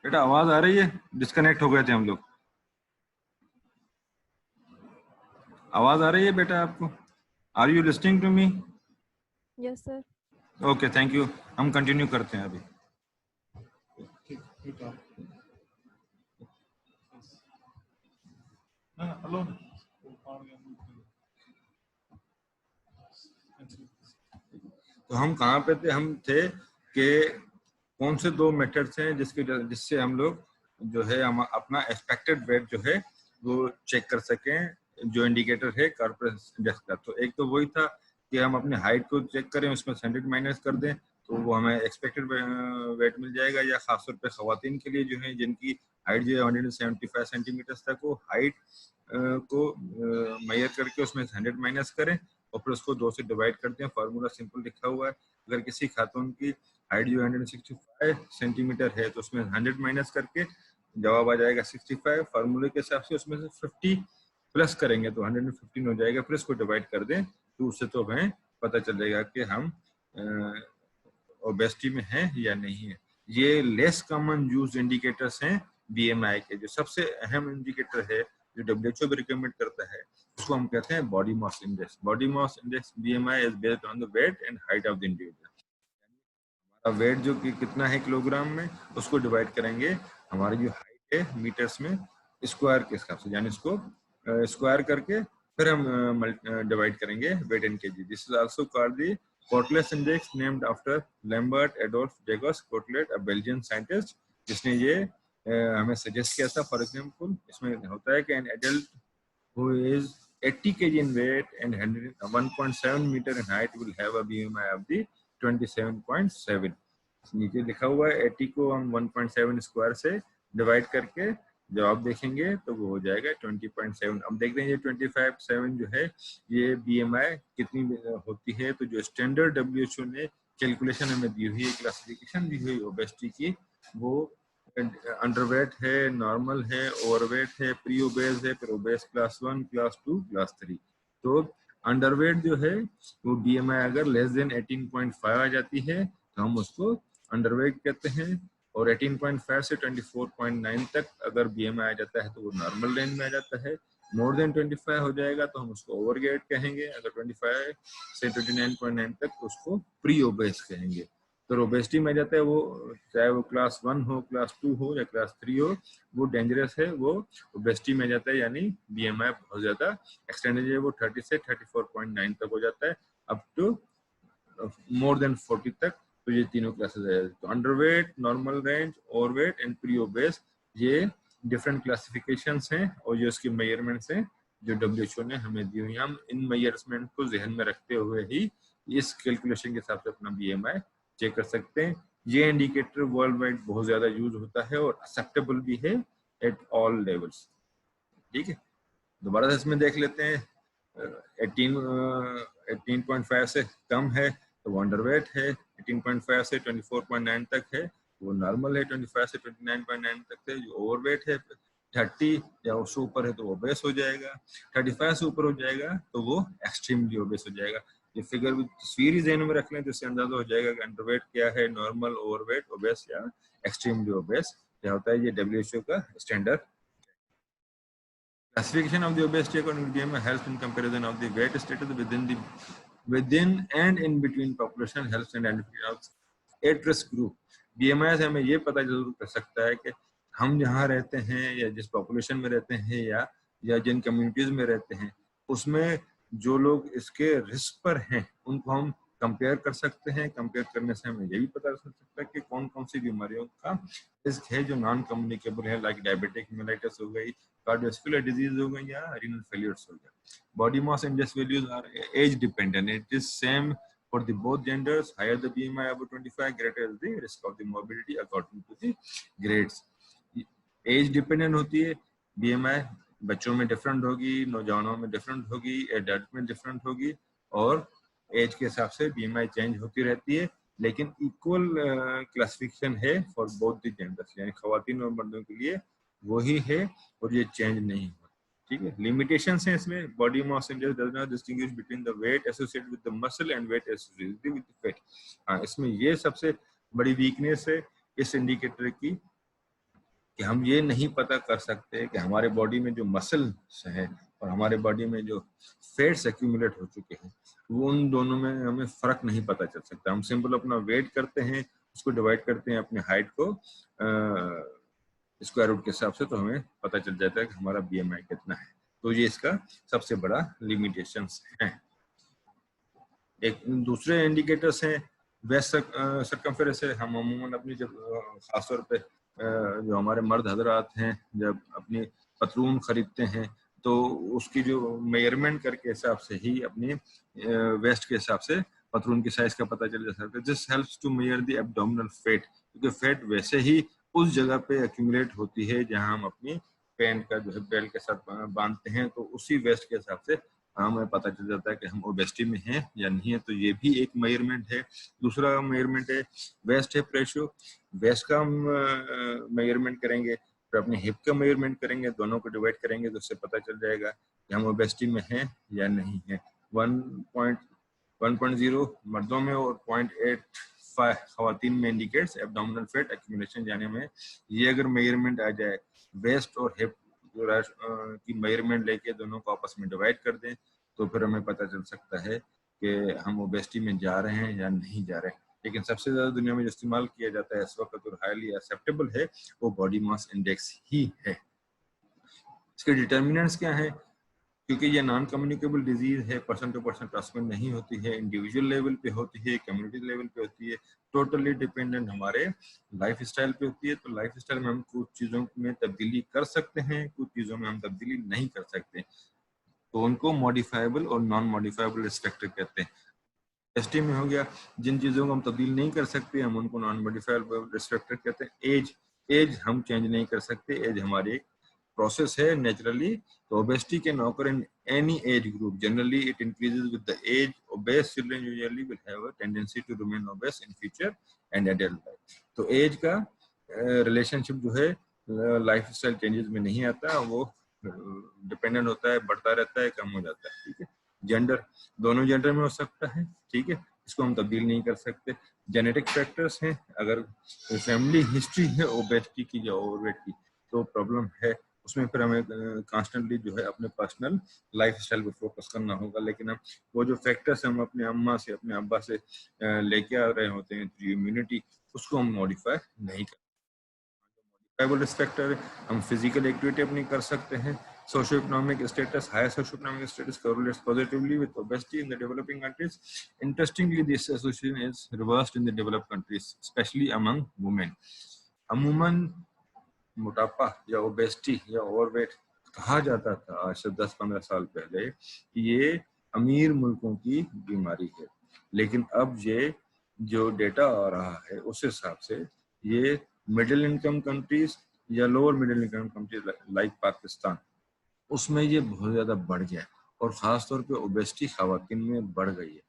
बेटा आवाज आ रही है? डिस्कनेक्ट हो गए थे हम लोग। आवाज आ रही है बेटा आपको? Are you listening to me? Yes sir. Okay, thank you. हम कंटिन्यू करते हैं अभी। हेलो, तो हम कहाँ पे थे? हम थे कि कौन से दो मेथड्स हैं जिससे हम लोग जो है हम अपना एक्सपेक्टेड वेट जो है वो चेक कर सकें, जो इंडिकेटर है कॉर्पोरेट इंडेक्स का। तो एक तो वही था कि हम अपनी हाइट को चेक करें, उसमें 100 माइनस कर दें तो वो हमें एक्सपेक्टेड वेट मिल जाएगा। या खासतौर पे खवातीन के लिए जो है जिनकी हाइट जो है 175 सेंटीमीटर तक, वो हाइट को मेजर करके उसमें 100 माइनस करें और फिर उसको 2 से डिवाइड करते हैं। फार्मूला सिंपल लिखा हुआ है। अगर किसी खातून की हाइट जो 165 सेंटीमीटर है तो उसमें 100 माइनस करके जवाब आ जाएगा 65। फार्मूले के हिसाब से उसमें से 50 प्लस करेंगे तो 115 हो जाएगा। फिर इसको डिवाइड कर दें तो उससे तो हमें पता चल जाएगा कि हम ओबेसिटी में हैं या नहीं है। ये लेस कॉमन यूज इंडिकेटर्स हैं बीएमआई के। जो सबसे अहम इंडिकेटर है जो डब्ल्यूएचओ भी रिकमेंड करता है उसको हम कहते हैं body mass index. Body mass index BMI is based on the weight and height of the individual. हमारा वेट जो कि कितना है किलोग्राम में, उसको डिवाइड करेंगे हमारी जो हाइट है मीटर्स में स्क्वायर के हिसाब से, यानी इसको स्क्वायर करके फिर हम डिवाइड करेंगे weight in KG. This is also called the Quetelet index, named after Lambert Adolphe Jacques Quetelet, a Belgian scientist, जिसने ये हमें सजेस्ट किया था। फॉर एग्जांपल इसमें होता है कि an adult who is 80 kg in weight and 1.7 meter in height will have a BMI of the 27.7। नीचे लिखा हुआ है 80 को हम 1.7 स्क्वायर से डिवाइड करके जवाब देखेंगे तो वो हो जाएगा 20.7। अब देखते हैं ये 25.7 जो है ये BMI कितनी होती है। तो जो स्टैंडर्ड WHO ने कैलकुलेशन हमें दी हुई है, क्लासिफिकेशन दी हुई ओबेसिटी की, वो अंडरवेट है, नॉर्मल है, ओवरवेट है, प्री ओबेस है, फिर ओबेस क्लास 1, क्लास 2, क्लास 3। तो अंडरवेट जो है वो बीएमआई अगर लेस देन 18.5 आ जाती है तो हम उसको अंडरवेट कहते हैं, और 18.5 से 24.9 तक अगर बीएमआई आ जाता है तो वो नॉर्मल रेंज में आ जाता है। मोर देन 25 हो जाएगा तो हम उसको ओवरवेट कहेंगे। अगर 25 से 29.9 तक उसको प्री ओबेस कहेंगे। तो ओबेसिटी में जाता है वो, चाहे वो क्लास 1 हो, क्लास 2 हो या क्लास 3 हो, वो डेंजरस है, वो ओबेसिटी में जाता है। यानी बीएमआई बहुत ज्यादा एक्सटेंडेड है, वो 30 से 34.9 तक हो जाता है, अप टू मोर देन 40 तक। तो ये तीनों क्लासेस है। तो underweight, normal range, overweight and pre obese, ये डिफरेंट क्लासिफिकेशंस हैं और ये उसकी मेजरमेंट्स हैं जो डब्ल्यूएचओ ने हमें दी हुई है। हम इन मेजरमेंट को जहन में रखते हुए ही इस कैलकुलेशन के हिसाब से अपना बीएमआई चेक कर सकते हैं। ये इंडिकेटर वर्ल्ड वाइड बहुत ज्यादा यूज होता है और एक्सेप्टेबल भी है एट ऑल लेवल्स। ठीक है, दोबारा से इसमें देख लेते हैं। 18.5 से कम है तो वो अंडरवेट है, 18.5 से 24.9 तक है वो नॉर्मल है, 25 से 29.9 तक है जो ओवरवेट है, 30 या उससे ऊपर है तो वो ओबेस हो जाएगा, 35 से ऊपर हो जाएगा तो वो एक्सट्रीमली ओबेस हो जाएगा। ये फिगर भी तस्वीर ही ज़हन में रख लें तो इससे अंदाजा हो जाएगा कि अंडरवेट क्या है, नॉर्मल, ओवरवेट, ओबेस या एक्सट्रीमली ओबेस क्या होता है। ये डब्ल्यूएचओ का standard classification of the obesity according to BMI helps in comparison of the weight status within and in between population, helps in identifying at risk group। BMI से हमें ये पता जरूर कर सकता है कि हम जहाँ रहते हैं या जिस पॉपुलेशन में रहते हैं या जिन कम्युनिटीज में रहते हैं उसमें जो लोग इसके रिस्क पर हैं उनको हम कंपेयर कर सकते हैं। कंपेयर करने से हमें ये भी पता चल सकता है कि कौन कौन सी बीमारियों का रिस्क है जो नॉन कम्युनिकेबल है, लाइक डायबिटिक मेलाइटिस हो गई, कार्डियोवास्कुलर डिजीज हो गई या रीनल फेलियर्स हो गया। Body mass index values are age dependent, it is same for the both genders. Higher the BMI above 25, greater is the risk of the morbidity according to the grades। Age dependent होती है BMI, बच्चों में different होगी, नौजवानों में different होगी, adult में different होगी, और एज के हिसाब से बीएमआई चेंज होती रहती है। लेकिन इक्वल क्लासिफिकेशन है फॉर बोथ द जेंडर्स, यानी खवातीन और मर्दों के लिए वही है और ये चेंज नहीं हुआ। ठीक है, लिमिटेशंस हैं इसमें। Body mass index does not distinguish between the weight associated with the muscle and weight associated with the fat. हाँ, इसमें ये सबसे बड़ी वीकनेस है इस इंडिकेटर की कि हम ये नहीं पता कर सकते कि हमारे बॉडी में जो मसल्स हैं और हमारे बॉडी में जो फैट्स एक्यूमुलेट हो चुके हैं वो उन दोनों में हमें फर्क नहीं पता चल सकता। हम सिंपल अपना वेट करते हैं, उसको डिवाइड करते हैं अपने हाइट को स्क्वायर रूट के हिसाब से, तो हमें पता चल जाता है कि हमारा बीएमआई कितना है। तो ये इसका सबसे बड़ा लिमिटेशंस है। एक दूसरे इंडिकेटर्स हैं वेस्ट सर्कमफेरेंस है। हम अमूमन अपनी जब खासतौर पे जो हमारे मर्द हजरात हैं जब अपनी पतलून खरीदते हैं तो उसकी जो मेजरमेंट करके हिसाब से ही अपनी वेस्ट के हिसाब से पतलून की साइज का पता चल जाता है। This helps to measure the abdominal fat, क्योंकि फैट वैसे ही उस जगह पे एक्यूमुलेट होती है जहां हम अपनी पैंट का जो है बेल्ट के साथ बांधते हैं, तो उसी वेस्ट के हिसाब से हमें पता चल जाता है कि हम ओबेसिटी में हैं या नहीं है। तो ये भी एक मेजरमेंट है। दूसरा मेजरमेंट है वेस्ट हिप रेशियो। वेस्ट का हम मेजरमेंट करेंगे, फिर अपने हिप का मेजरमेंट करेंगे, दोनों को डिवाइड करेंगे तो उससे पता चल जाएगा कि हम ओबेसिटी में हैं या नहीं है। 1.0 मर्दों में और 0.85 खवातीन में इंडिकेट्स एब्डोमिनल फैट एक्यूमुलेशन। यानी में ये अगर मेजरमेंट आ जाए वेस्ट और हिप की मेजरमेंट लेके दोनों को आपस में डिवाइड कर दें तो फिर हमें पता चल सकता है कि हम ओबेसिटी में जा रहे हैं या नहीं जा रहे हैं। लेकिन सबसे ज्यादा दुनिया में जो इस्तेमाल किया जाता है इस वक्त और हाईली एक्सेप्टेबल है वो बॉडी मास इंडेक्स ही है। इसके डिटर्मिनेंट्स क्या है? क्योंकि ये नॉन कम्युनिकेबल डिजीज है, पर्सन टू पर्सन ट्रांसमिट नहीं होती है, इंडिविजुअल लेवल पे होती है, कम्युनिटी लेवल पे होती है, टोटली डिपेंडेंट हमारे लाइफ स्टाइल पे होती है। तो लाइफ स्टाइल में हम कुछ चीज़ों में तब्दीली कर सकते हैं, कुछ चीज़ों में हम तब्दीली नहीं कर सकते, तो उनको मॉडिफाइबल और नॉन मॉडिफाइबल रिस्क फैक्टर कहते हैं। एसटी में हो गया जिन चीज़ों को हम तब्दील नहीं कर सकते हम उनको नॉन मॉडिफाइबल रिस्क फैक्टर कहते हैं। एज हम चेंज नहीं कर सकते, एज हमारी एक प्रोसेस है नेचुरली। तो obesity can occur in any age group, generally it increases with the age. Obese children usually will have a tendency to remain obese in future and adult life. तो age का relationship जो है life style changes में नहीं आता, वो dependent होता है, बढ़ता रहता है, कम हो जाता है। ठीक है। जेंडर दोनों जेंडर में हो सकता है, ठीक है, इसको हम तब्दील नहीं कर सकते। जेनेटिक फैक्टर्स हैं, अगर फैमिली हिस्ट्री है ओबेसिटी की या ओवरवेट की तो प्रॉब्लम है, उसमें फिर हमें कॉन्स्टेंटली जो है अपने पर्सनल लाइफ स्टाइल पर फोकस करना होगा। लेकिन हम वो जो फैक्टर्स हम अपने अम्मा से अपने अब्बा से लेके आ रहे होते हैं इम्यूनिटी, उसको हम मॉडिफाई नहीं कर। मॉडिफाइबल रिस्क फैक्टर हम फिजिकल एक्टिविटी अपनी कर सकते हैं। Socioeconomic status, higher socioeconomic status correlates positively with obesity in the developing countries. Interestingly, this association is reversed in the developed countries, especially among women. अमूमन मोटापा या ओबेसिटी या overweight कहा जाता था आज से 10-15 साल पहले कि ये अमीर मुल्कों की बीमारी है, लेकिन अब ये जो डेटा आ रहा है उस हिसाब से ये मिडिल इनकम कंट्रीज या lower middle income countries like Pakistan, उसमें ये बहुत ज्यादा बढ़ गया है और खासतौर पे ओबेसिटी खवातीन में बढ़ गई है।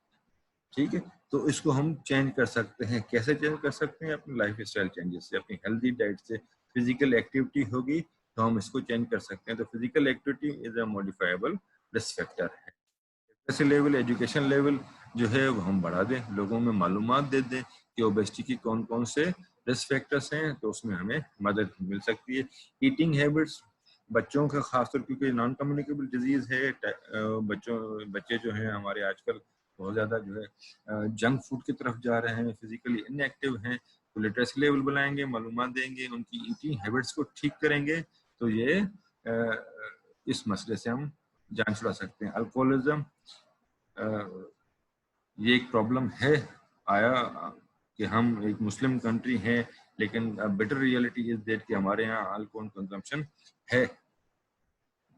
ठीक है, तो इसको हम चेंज कर सकते हैं। कैसे चेंज कर सकते हैं? अपनी लाइफ स्टाइल चेंजेस से, अपनी हेल्दी डाइट से। फिजिकल एक्टिविटी होगी तो हम इसको चेंज कर सकते हैं। तो physical activity is a modifiable risk factor है। ऐसे लेवल, एजुकेशन लेवल जो है वो हम बढ़ा दें, लोगों में मालूमात दे दें कि ओबेसिटी की कौन कौन से रिस्क फैक्टर्स हैं, तो उसमें हमें मदद मिल सकती है। ईटिंग हैबिट्स बच्चों का खासतौर, क्योंकि नॉन कम्युनिकेबल डिजीज है, बच्चे जो हैं हमारे आजकल बहुत ज्यादा जो है जंक फूड की तरफ जा रहे हैं, फिजिकली इनएक्टिव हैं। तो लिटरेसी लेवल बनाएंगे, मालूमात देंगे, उनकी ईटिंग हैबिट्स को ठीक करेंगे तो ये इस मसले से हम जान छुड़ा सकते हैं। अल्कोहलिज्म ये एक प्रॉब्लम है आया कि हम एक मुस्लिम कंट्री हैं, लेकिन बेटर रियलिटी इज दैट कि हमारे यहाँ अल्कोहल कंजम्पशन है।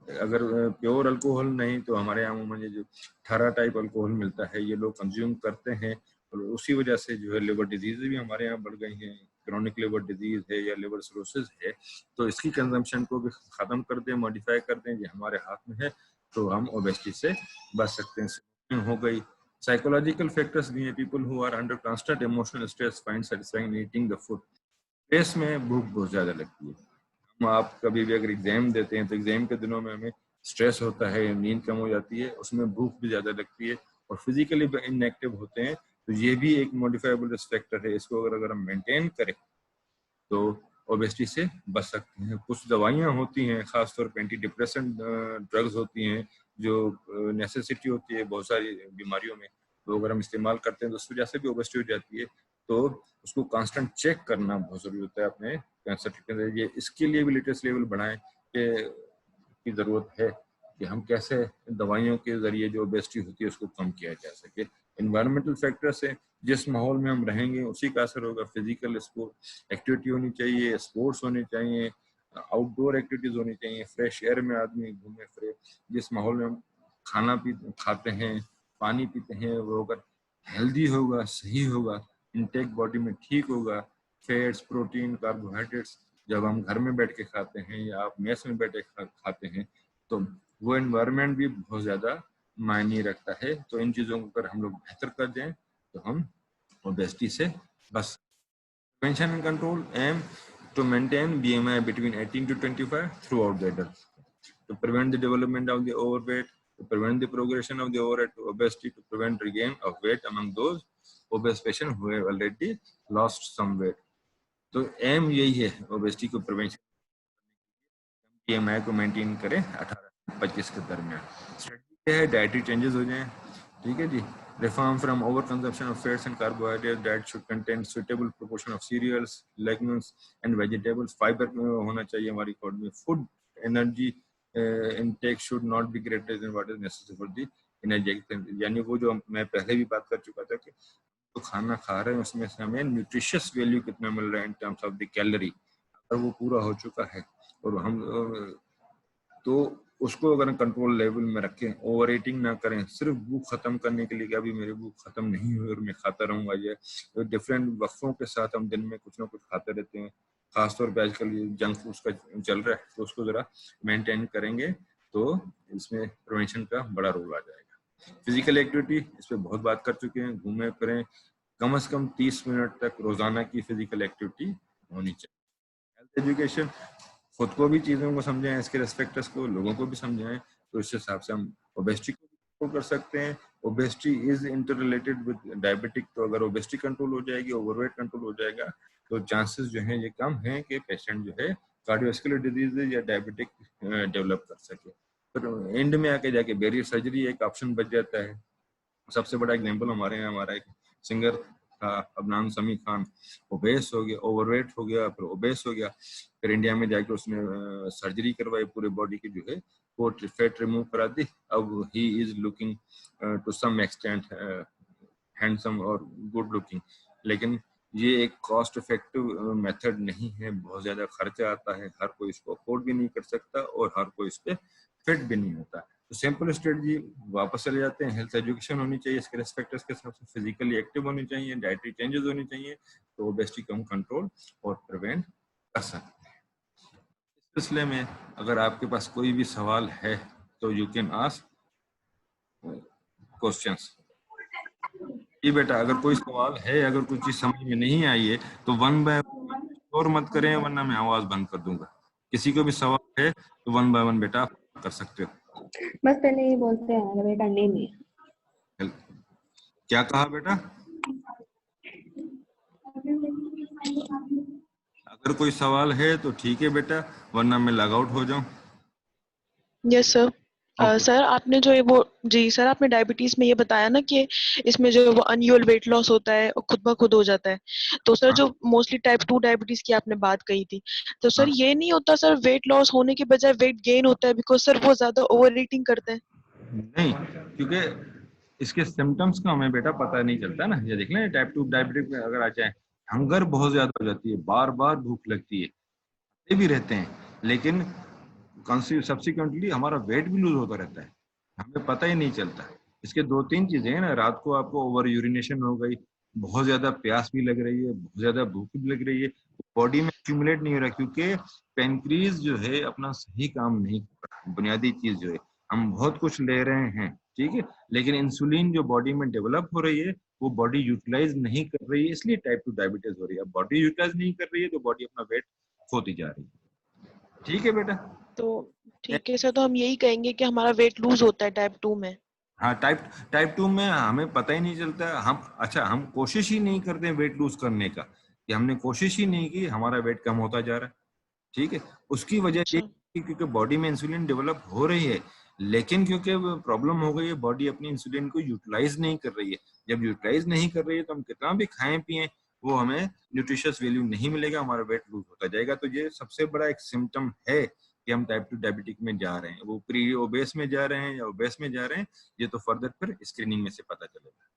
अगर प्योर अल्कोहल नहीं तो हमारे यहाँ अमूमन जो 18 टाइप अल्कोहल मिलता है ये लोग कंज्यूम करते हैं, और उसी वजह से जो है लिवर डिजीज भी हमारे यहाँ बढ़ गई हैं। क्रोनिक लिवर डिजीज है या लिवर सिरोसिस है, तो इसकी कंजम्पशन को भी खत्म कर दें, मॉडिफाई कर दें, ये हमारे हाथ में है, तो हम ओबेसिटी से बच सकते हैं। हो गई साइकोलॉजिकल फैक्टर्स भी हैं। People who are under constant emotional stress find satisfying eating the food. Stress में भूख बहुत ज्यादा लगती है। हम आप कभी भी अगर एग्जाम देते हैं तो एग्जाम के दिनों में हमें स्ट्रेस होता है, नींद कम हो जाती है, उसमें भूख भी ज्यादा लगती है, और फिजिकली इनएक्टिव होते हैं, तो ये भी एक मॉडिफाइबल रिस्क फैक्टर है। इसको अगर हम मेंटेन करें तो ओबेसिटी से बच सकते हैं। कुछ दवाइयाँ होती हैं, खासतौर पर एंटी डिप्रेसेंट ड्रग्स होती हैं जो नेसेसिटी होती है बहुत सारी बीमारियों में, तो अगर हम इस्तेमाल करते हैं तो उस वजह से भी ओबेसिटी हो जाती है। तो उसको कांस्टेंट चेक करना बहुत जरूरी होता है अपने कैंसर के अंदर। ये इसके लिए भी लेटेस्ट लेवल बढ़ाएं की जरूरत है कि हम कैसे दवाइयों के जरिए जो ओबेसिटी होती है उसको कम किया जा सके। एनवायरमेंटल फैक्टर से जिस माहौल में हम रहेंगे उसी का असर होगा। फिजिकल स्पोर्ट एक्टिविटी होनी चाहिए, स्पोर्ट्स होने चाहिए, आउटडोर एक्टिविटीज होनी चाहिए, फ्रेश एयर में आदमी घूमे फिरे। जिस माहौल में हम खाते हैं, पानी पीते हैं, वो अगर हेल्दी होगा, सही होगा, इनटेक बॉडी में ठीक होगा, फैट्स, प्रोटीन, कार्बोहाइड्रेट्स जब हम घर में बैठ के खाते हैं या आप मेस में बैठ के खाते हैं तो वो एनवायरनमेंट भी बहुत ज्यादा मायने रखता है। तो इन चीजों को अगर हम लोग बेहतर कर दें तो हम ओबेसिटी से बस। Prevention and control aim to maintain BMI between 18 to 25 throughout the adult, to prevent the development of the overweight, to prevent the progression of the overweight to obesity, to prevent regain of weight among those obese patients who have already lost some weight. तो M यही है obesity को prevention, BMI को maintain करें 18 से 25 के दरमियान। Strategy क्या है? डाइटरी चेंजेस हो जाएं, ठीक है जी। Reform from overconsumption of fats and carbohydrates. Diet should contain suitable proportion of cereals, legumes and vegetables. Fiber होना चाहिए हमारी बॉडी में. Food energy intake should not be greater than what is necessary for the energy. यानी वो जो मैं पहले भी बात कर चुका था कि तो खाना खा रहे हैं उसमें से हमें न्यूट्रिशियस वैल्यू कितना मिल रहा है in terms of the calorie, अगर वो पूरा हो चुका है और हम तो उसको अगर कंट्रोल लेवल में रखें, ओवर ईटिंग ना करें सिर्फ भूख खत्म करने के लिए कि अभी मेरी भूख खत्म नहीं हुई और मैं खाता रहूंगा। ये तो डिफरेंट वक्फों के साथ हम दिन में कुछ ना कुछ खाते रहते हैं, खासतौर पे आजकल ये जंक फूड का चल रहा है, तो उसको जरा मेंटेन करेंगे तो इसमें प्रिवेंशन का बड़ा रोल आ जाएगा। फिजिकल एक्टिविटी, इस पर बहुत बात कर चुके हैं, घूमें फिरें, कम से कम 30 मिनट तक रोजाना की फिजिकल एक्टिविटी होनी चाहिए। हेल्थ एजुकेशन, खुद को भी चीजों को समझाएं, इसके रेस्पेक्टर्स को, लोगों को भी समझाएं, तो इस हिसाब से हम ओबेसिटी को कंट्रोल कर सकते हैं। Obesity is inter related with diabetic, तो अगर ओबेसिटी कंट्रोल हो जाएगी, ओवरवेट कंट्रोल हो जाएगा, तो चांसेस जो है ये कम है कि पेशेंट जो है कार्डियोवास्कुलर डिजीज या डायबिटिक डेवलप कर सके। फिर एंड में आके जाके बैरियर सर्जरी एक ऑप्शन बच जाता है। सबसे बड़ा एग्जाम्पल हमारे यहाँ हमारा एक सिंगर था अदनान समी खान, ओबेस हो गया, ओवरवेट हो गया, फिर ओबेस हो गया, फिर इंडिया में जाके उसने सर्जरी करवाई, पूरे बॉडी की जो है वो फैट रिमूव करा दी। अब he is looking to some extent handsome और गुड लुकिंग। लेकिन ये एक कॉस्ट इफेक्टिव मेथड नहीं है, बहुत ज्यादा खर्चा आता है, हर कोई इसको अफोर्ड भी नहीं कर सकता और हर कोई इस पे फिट भी नहीं होता। तो सिंपल स्ट्रेटजी वापस चले जाते हैं, हेल्थ एजुकेशन होनी चाहिए, इसके रेस्पेक्टर्स के हिसाब से फिजिकली एक्टिव होनी चाहिए, डाइटरी चेंजेस होनी चाहिए, तो ओबेसिटी को हम कंट्रोल और प्रिवेंट कर सकते हैं। इस सिलसिले में अगर आपके पास कोई भी सवाल है तो यू कैन आस्क क्वेश्चंस। जी बेटा, अगर कोई सवाल है, अगर कुछ चीज समझ में नहीं आई है तो वन बाय और मत करें, वरना मैं आवाज बंद कर दूंगा। किसी को भी सवाल है तो वन बाय वन बेटा कर सकते हो। बस पहले ये बोलते हैं बेटा नहीं है। क्या कहा बेटा? अगर कोई सवाल है तो ठीक है बेटा, वरना मैं लॉग आउट हो जाऊं। Yes sir. सर आपने जो वो जी सर आपने डायबिटीज में ये बताया ना कि इसमें जो वो अनयूअल वेट लॉस होता है और खुद ब खुद हो जाता है, तो सर जो मोस्टली टाइप 2 डायबिटीज की आपने बात कही थी, तो सर ये नहीं होता सर वेट लॉस होने के बजाय वेट गेन होता है बिकॉज सर वो ज्यादा ओवर ईटिंग करते हैं? नहीं, क्योंकि इसके सिम्टम्स का हमें बेटा पता नहीं चलता ना। ये देख लें टाइप 2 डायबिटिक में अगर आ जाए, हंगर बहुत ज्यादा हो जाती है, बार बार भूख लगती है, ये भी रहते हैं, लेकिन सब्सिक्वेंटली हमारा वेट भी लूज होता रहता है, हमें पता ही नहीं चलता। इसके दो तीन चीजें हैं ना, रात को आपको ओवर यूरिनेशन हो गई, बहुत ज्यादा प्यास भी लग रही है, बहुत ज्यादा भूख भी लग रही है, बॉडी में एक्यूमुलेट नहीं हो रहा, क्योंकि पेनक्रीज जो है अपना सही काम नहीं कर रहा। बुनियादी चीज जो है, हम बहुत कुछ ले रहे हैं, ठीक है, लेकिन इंसुलिन जो बॉडी में डेवलप हो रही है वो बॉडी यूटिलाइज नहीं कर रही है, इसलिए टाइप 2 डायबिटीज हो रही है। बॉडी यूटिलाइज नहीं कर रही है तो बॉडी अपना वेट खोती जा रही है। ठीक है बेटा? तो ठीक है सर, तो हम यही कहेंगे कि हमारा वेट लूज होता है टाइप 2 में। हाँ, टाइप 2 में हमें पता ही नहीं चलता। हम कोशिश ही नहीं करते वेट लूज करने का, कि हमने कोशिश ही नहीं की, हमारा वेट कम होता जा रहा है। ठीक है, उसकी वजह ये अच्छा कि क्योंकि बॉडी में इंसुलिन डेवलप हो रही है, लेकिन क्योंकि प्रॉब्लम हो गई है, बॉडी अपनी इंसुलिन को यूटिलाइज नहीं कर रही है। जब यूटिलाइज नहीं कर रही है तो हम कितना भी खाएं पिएं, वो हमें न्यूट्रिशियस वैल्यू नहीं मिलेगा, हमारा वेट लूज होता जाएगा। तो ये सबसे बड़ा एक सिम्टम है कि हम टाइप 2 डायबिटिक में जा रहे हैं। वो प्री ओबेस में जा रहे हैं या ओबेस में जा रहे हैं, ये तो फर्दर फिर स्क्रीनिंग में से पता चलेगा।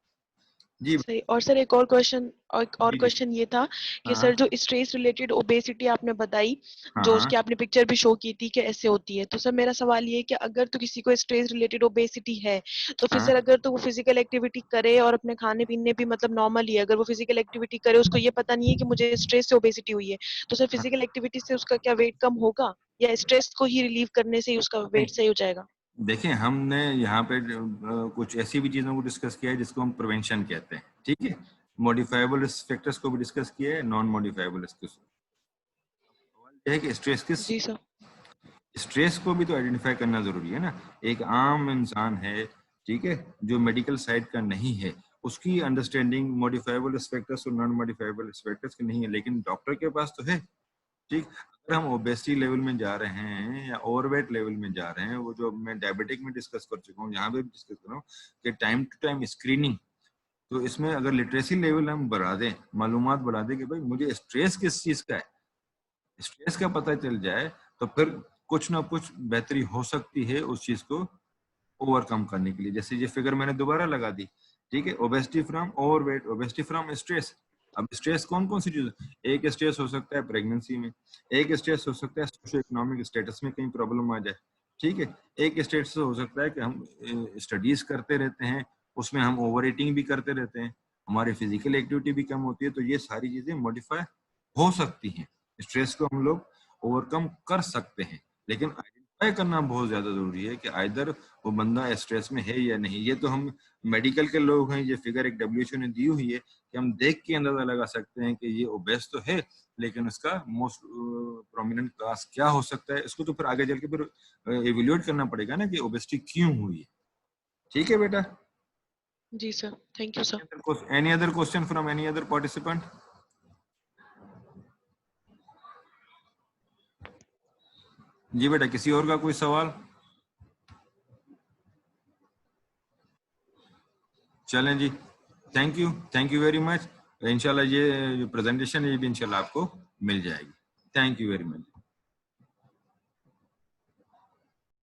जी सही। और सर एक और जी जी। क्वेश्चन ये था कि हाँ सर जो स्ट्रेस रिलेटेड ओबेसिटी आपने बताई, हाँ जो हाँ उसकी आपने पिक्चर भी शो की थी कि ऐसे होती है, तो सर मेरा सवाल ये है कि अगर तो किसी को स्ट्रेस रिलेटेड ओबेसिटी है, तो फिर हाँ। सर अगर तो वो फिजिकल एक्टिविटी करे और अपने खाने पीने भी मतलब नॉर्मल ही है, अगर वो फिजिकल एक्टिविटी करे, उसको ये पता नहीं है कि मुझे स्ट्रेस से ओबेसिटी हुई है, तो सर हाँ। फिजिकल एक्टिविटी से उसका क्या वेट कम होगा, या स्ट्रेस को ही रिलीव करने से ही उसका नहीं, वेट सही हो जाएगा? देखिए हमने यहाँ पे कुछ ऐसी भी चीजों को डिस्कस किया है जिसको हम प्रिवेंशन कहते हैं। ठीक है, मॉडिफाइबल फैक्टर्स को भी डिस्कस किया है, नॉन मॉडिफाइबल। सवाल यह है कि जी सर। स्ट्रेस को भी तो आइडेंटिफाई करना जरूरी है ना। एक आम इंसान है, ठीक है, जो मेडिकल साइड का नहीं है, उसकी अंडरस्टैंडिंग मॉडिफाइबल फैक्टर्स और नॉन मॉडिफाइबल फैक्टर्स की नहीं है, लेकिन डॉक्टर के पास तो है। ठीक, अगर हम ओबेसिटी लेवल में जा रहे हैं या ओवरवेट लेवल में जा रहे हैं, वो जो मैं डायबिटिक में डिस्कस कर चुका हूँ, यहाँ पे भी डिस्कस कर रहा हूँ कि टाइम टू टाइम स्क्रीनिंग। तो इसमें अगर लिटरेसी लेवल हम बढ़ा दें, मालूमात बढ़ा दें कि भाई मुझे स्ट्रेस किस चीज का है, स्ट्रेस का पता चल जाए, तो फिर कुछ ना कुछ बेहतरी हो सकती है उस चीज को ओवरकम करने के लिए। जैसे ये फिगर मैंने दोबारा लगा दी, ठीक है, obesity from overweight, obesity from stress. अब स्ट्रेस कौन कौन सी चीज, एक स्ट्रेस हो सकता है प्रेगनेंसी में, एक स्ट्रेस हो सकता है सोशो इकोनॉमिक स्टेटस में कहीं प्रॉब्लम आ जाए। ठीक है, एक स्ट्रेस हो सकता है कि हम स्टडीज करते रहते हैं, उसमें हम ओवर ईटिंग भी करते रहते हैं, हमारी फिजिकल एक्टिविटी भी कम होती है। तो ये सारी चीजें मॉडिफाई हो सकती हैं, स्ट्रेस को हम लोग ओवरकम कर सकते हैं, लेकिन आइडेंटिफाई करना बहुत ज्यादा जरूरी है कि आइदर वो बंदा स्ट्रेस में है या नहीं। ये तो हम मेडिकल के लोग हैं, ये फिगर एक डब्ल्यूएचओ ने दी हुई है कि हम देख के अंदाजा लगा सकते हैं कि ये ओबेस तो है, लेकिन उसका मोस्ट प्रोमिनेंट क्लास क्या हो सकता है, इसको तो फिर आगे चल के फिर एवेल्यूएट करना पड़ेगा ना कि ओबेसिटी क्यों हुई है। ठीक है बेटा। जी sir, thank you sir. Any other question from any other participant? जी बेटा, किसी और का कोई सवाल? चलें जी, थैंक यू वेरी मच। इंशाल्लाह ये जो प्रेजेंटेशन है ये भी इंशाल्लाह आपको मिल जाएगी। Thank you very much.